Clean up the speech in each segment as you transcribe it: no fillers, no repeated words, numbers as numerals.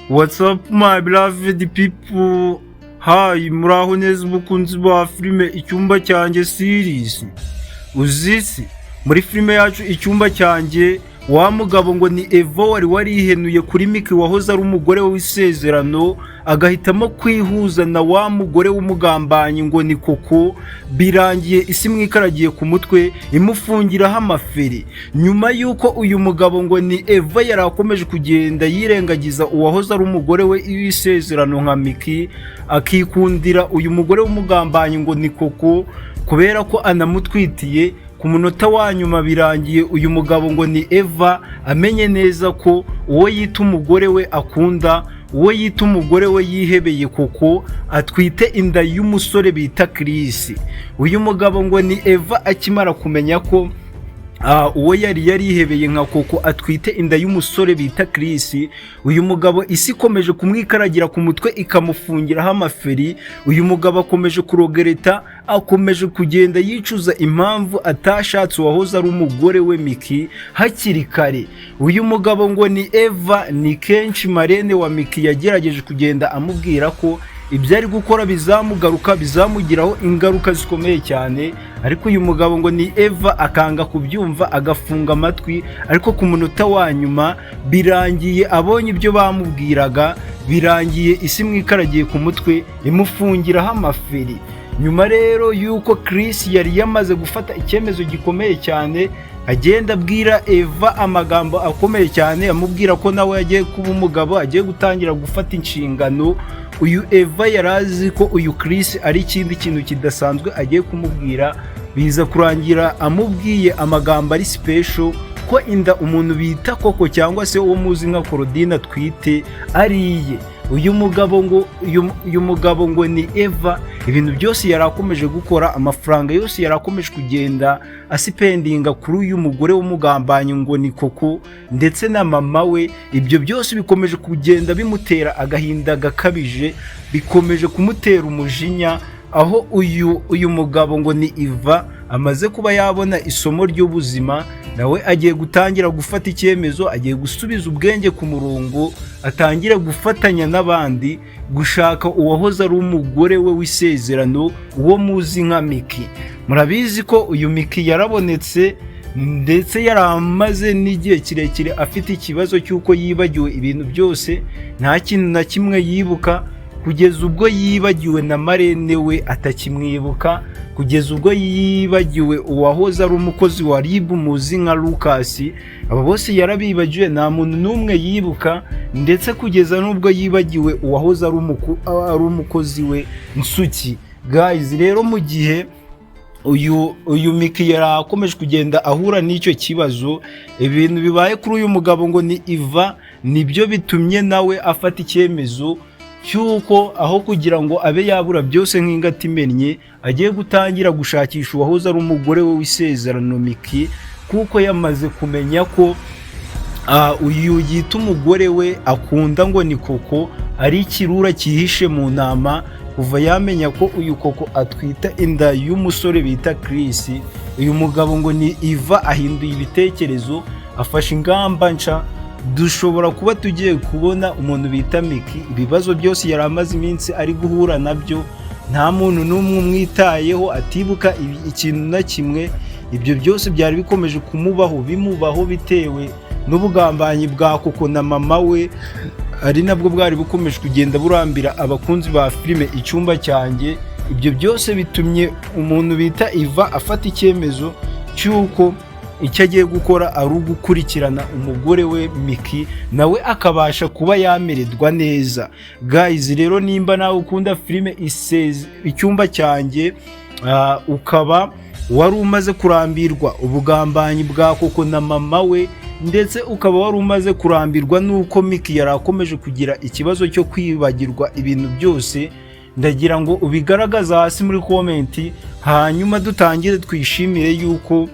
What's up my beloved people? Hi, muraho neza umukunzi ba filime Icyumba cyanjye series. Uzisi muri filime yacu Icyumba cyanjye, wa mugabo ngo ni Eva wari warihenuye kuri Miki wahoze ari umugore w'isezerano, agahitamo kwihuza na wa mugore w'umugambanyi ngo ni Koko. Birangiye isi mwikaragiye ku mutwe imufungiraho amaferi. Nyuma yuko uyu mugabo ngo ni Eva yari akomeje kugenda yirengagiza uwahoze ari umugore we w'isezerano nka Miki, akikundira uyu mugore w'umugambanyi ngo ni Koko kubera ko anamutwitiye. Ku munota wa nyuma birangiye uyu mugabo ngo ni Eva amenye neza ko uwo yita umugore we akunda, uwo yita umugore we yihebeye Koko, atwite inda y'umusore bita Chris. Uyu mugabo ngo ni Eva akimara kumenya ko uwo yari yarihebeye nka Koko atwite inda y'umusore bita Chris, uyu mugabo isi ikomeje kumwikaragira ku mutwe ikamufungiraho amaferi. Uyu mugabo akomeje kurogereta, akomeje kugenda yicuza impamvu atashatse uwahoze ari umugore we Miki hakiri kare. Uyu mugabo ngo ni Eva ni kenshi marene wa Miki yagerageje kugenda amubwira ko ibyo ari gukora bizamugaruka, bizamugiraho ingaruka zikomeye cyane, ariko uyu mugabo ngo ni Eva akanga kubyumva, agafunga amatwi. Ariko ku munota wa nyuma birangiye abonye ibyo bamubwiraga, birangiye isi mwikaragiye ku mutwe imufungiraho amaferi. Nyuma rero yuko Chris yari yamaze gufata icyemezo gikomeye cyane, agenda abwira Eva amagambo akomeye cyane amubwira ko nawe yagiye kuba umugabo, agiye gutangira gufata inshingano. Uyu Eva yarazi ko uyu Chris ari ikindi kintu kidasanzwe agiye kumubwira, biza kurangira amubwiye amagambo ari special ko inda umuntu bita Koko cyangwa se uwo muzi nka Claudine atwite ariye. Uyu mugabo ngo ni Eva ibintu byose yari akomeje gukora, amafaranga yose yari akomeje kugenda asipendinga kuri uyu mugore w'umugambanyi ngo ni Koko ndetse na mama we. Ibyo byose bikomeje kugenda bimutera agahinda gakabije, bikomeje kumutera umujinya, aho uyu mugabo ngo ni Eva amaze kuba yabona isomo ry'ubuzima, nawe agiye gutangira gufata icyemezo, agiye gusubiza ubwenge ku murongo, atangira gufatanya n'abandi gushaka uwahoze ari umugore we w'isezerano, uwo muzi nka Miki. Murabizi ko uyu Miki yarabonetse ndetse yaramaze n'igihe kirekire afite ikibazo cy'uko yibagiwe ibintu byose, nta kintu na kimwe yibuka, kugeza ubwo yibagiwe na marene we atakimwibuka, kugeza ubwo yibagiwe uwahoze ari umukozi wa RIB muzi nka Lucas. Aba bose yarabibagiwe, nta muntu n'umwe yibuka, ndetse kugeza n'ubwo yibagiwe uwahoze ari umukozi we Nsuki. Guys, rero mu gihe uyu Miki yarakomeje kugenda ahura n'icyo kibazo, ibintu bibaye kuri uyu mugabo ngo ni Eva nibyo bitumye nawe afata icyemezo cyuko aho kugira ngo abe yabura byose nk'ingati imennye, agiye gutangira gushakisha uwahoze ari umugore we w'isezerano Miki, kuko yamaze kumenya ko uyu yita umugore we akunda ngo ni Koko ari ikirura cyihishe mu ntama. Kuva yamenya ko uyu Koko atwita inda y'umusore bita Chris, uyu mugabo ngo ni Eva ahinduye ibitekerezo, afashe ingamba nshya. Dushobora kuba tugiye kubona umuntu bita Miki, ibibazo byose yari amaze iminsi ari guhura nabyo, nta muntu n'umwe umwitayeho, atibuka ikintu na kimwe. Ibyo byose byari bikomeje bimubaho bitewe n'ubugambanyi bwa Koko na mama we, ari nabwo bwari bukomeje kugenda burambira abakunzi ba filime Icyumba cyanjye. Ibyo byose bitumye umuntu bita Eva afata icyemezo cy'uko icyo agiye gukora ari ugukurikirana umugore we Miki, nawe akabasha kuba yamererwa neza. Guys, rero nimba nawe ukunda filime Icyumba cyanjye, ukaba wari umaze kurambirwa ubugambanyi bwa Koko na mama we, ndetse ukaba wari umaze kurambirwa n'uko Miki yari akomeje kugira ikibazo cyo kwibagirwa ibintu byose, ndagira ngo ubigaragaza hasi muri komenti, hanyuma dutangire twishimire yuko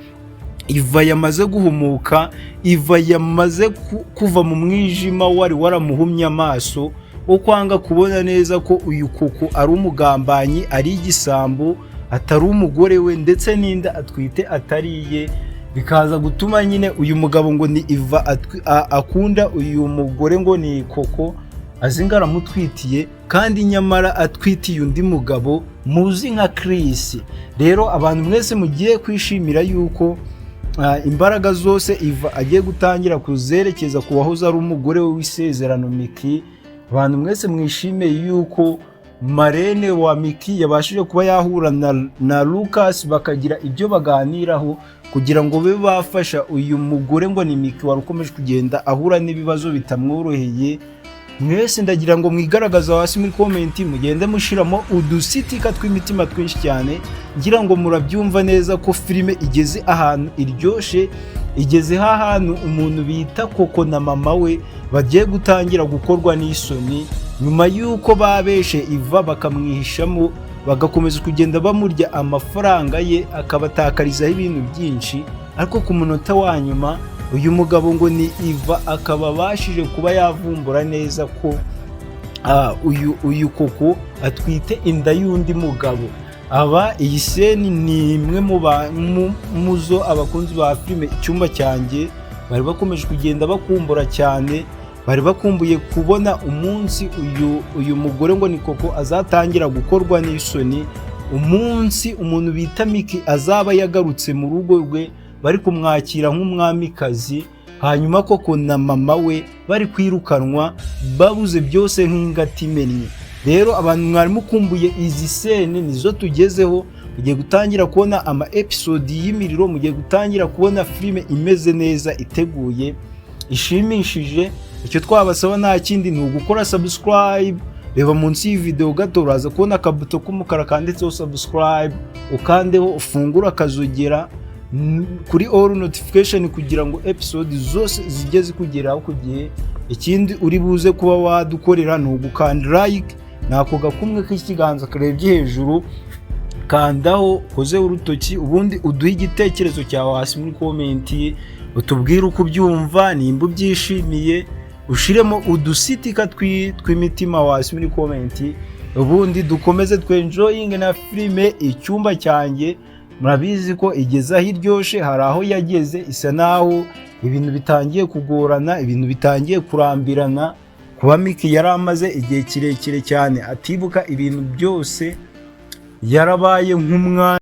Eva yamaze guhumuka, Eva yamaze kuva mu mwijima wari waramuhumye amaso, wo kwanga kubona neza ko uyu Koko ari umugambanyi, ari igisambo, atari umugore we, ndetse n'inda atwite atariye. Bikaza gutuma nyine uyu mugabo ngo ni Eva akunda uyu mugore ngo ni Koko, azinga aramutwitiye kandi nyamara atwitiye undi mugabo muzi nka Chris. Rero abantu mwese mugiye kwishimira yuko imbaraga zose Iva agiye gutangira kuzerekeza ku wahoze ari umugore we w'isezerano Miki. Abantu mwese mwishimiye yuko marene wa Miki yabashije kuba yahura na Lucas bakagira ibyo baganiraho kugira ngo be bafasha uyu mugore ngo ni Miki wari ukomeje kugenda ahura n'ibibazo bitamworoheye. Mwese ndagira ngo mwigaragaza hasi muri comment mugende mushiramo udusitika tw'imitima twinshi cyane, ngira ngo murabyumva neza ko filime igeze ahantu iryoshe, igeze ahantu umuntu bita Koko na mama we bagiye gutangira gukorwa n'isoni nyuma yuko babeshe Iva bakamwihishamo bagakomeza kugenda bamurya amafaranga ye akabatakarizaho ibintu byinshi. Ariko ku munota wa nyuma uyu mugabo ngo ni Iva akaba bashije kuba yavumbura neza ko uyu Koko atwite inda y'undi mugabo. Iyi seni ni imwe muzo abakunzi ba filime Icyumba cyanjye bari bakomeje kugenda bakumbura cyane, bari bakumbuye kubona umunsi uyu mugore ngo ni Koko azatangira gukorwa n'isoni, umunsi umuntu bita Miki azaba yagarutse mu rugo rwe bari kumwakira nk'umwamikazi, hanyuma Koko na mama we bari kwirukanwa babuze byose nk'ingati imennye. Rero abantu mwari mukumbuye izi sene nizo tugezeho, mugiye gutangira kubona ama episode y'imiriro, mugiye gutangira kubona filime imeze neza iteguye ishimishije. Icyo twabasaba nta kindi ni ugukora subscribe. Reba munsi y'iyi video gato uraza kubona akabuto k'umukara kanditseho subscribe, ukandeho ufungura akazogera kuri all notification kugira ngo episode zose zijye zikugeraho ku gihe. Ikindi uri buze kuba wadukorera ni ugukanda like, nako gakumwe k'ikiganza karebye hejuru, kandaho koze urutoki, ubundi uduhe igitekerezo cyawe hasi muri comment, utubwire uko ubyumva, nimba ubyishimiye, ushiremo udusitika tw'imitima hasi muri comment, ubundi dukomeze twenjoying na filime Icyumba cyanjye. Murabizi ko igeze aho iryoshe, hari aho yageze isa naho ibintu bitangiye kugorana, ibintu bitangiye kurambirana. Kuba Miki yari amaze igihe kirekire cyane atibuka ibintu byose, yarabaye nk'umwana.